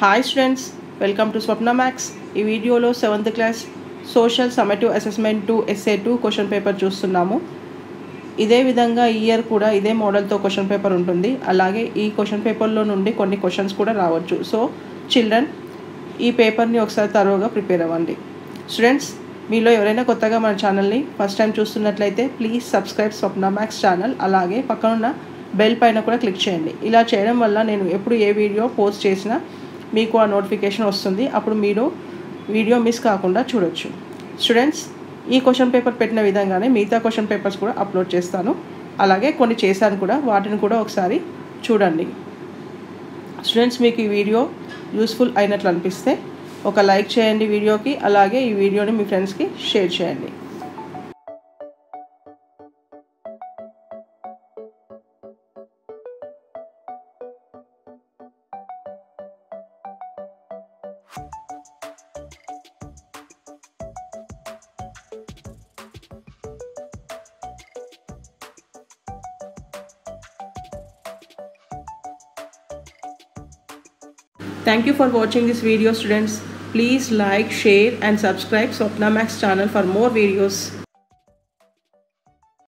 Hi students, welcome to Swapna maths. ఈ వీడియోలో 7th class social summative assessment 2 SA 2 question paper చూస్తున్నాము. ఇదే విధంగా ఈ ఇయర్ కూడా ఇదే మోడల్తో క్వశ్చన్ పేపర్ ఉంటుంది. అలాగే ఈ క్వశ్చన్ పేపర్లో నుండి కొన్ని క్వశ్చన్స్ కూడా రావచ్చు. సో చిల్డ్రన్, ఈ పేపర్ని ఒకసారి తరోగా ప్రిపేర్ అవ్వండి. స్టూడెంట్స్, మీలో ఎవరైనా కొత్తగా మన ఛానల్ని ఫస్ట్ టైం చూస్తున్నట్లయితే please subscribe Swapna maths channel. అలాగే పక్కనున్న బెల్ పైన కూడా క్లిక్ చేయండి. ఇలా చేయడం వల్ల నేను ఎప్పుడు ఏ వీడియో పోస్ట్ చేసినా మీకు ఆ నోటిఫికేషన్ వస్తుంది. అప్పుడు మీరు వీడియో మిస్ కాకుండా చూడొచ్చు. స్టూడెంట్స్, ఈ క్వశ్చన్ పేపర్ పెట్టిన విధంగానే మిగతా క్వశ్చన్ పేపర్స్ కూడా అప్లోడ్ చేస్తాను. అలాగే కొన్ని చేశాను కూడా, వాటిని కూడా ఒకసారి చూడండి. స్టూడెంట్స్, మీకు ఈ వీడియో యూస్ఫుల్ అయినట్లు అనిపిస్తే ఒక లైక్ చేయండి వీడియోకి. అలాగే ఈ వీడియోని మీ ఫ్రెండ్స్కి షేర్ చేయండి. Thank you for watching this video, students. Please like, share and subscribe Swapna Maths channel for more videos.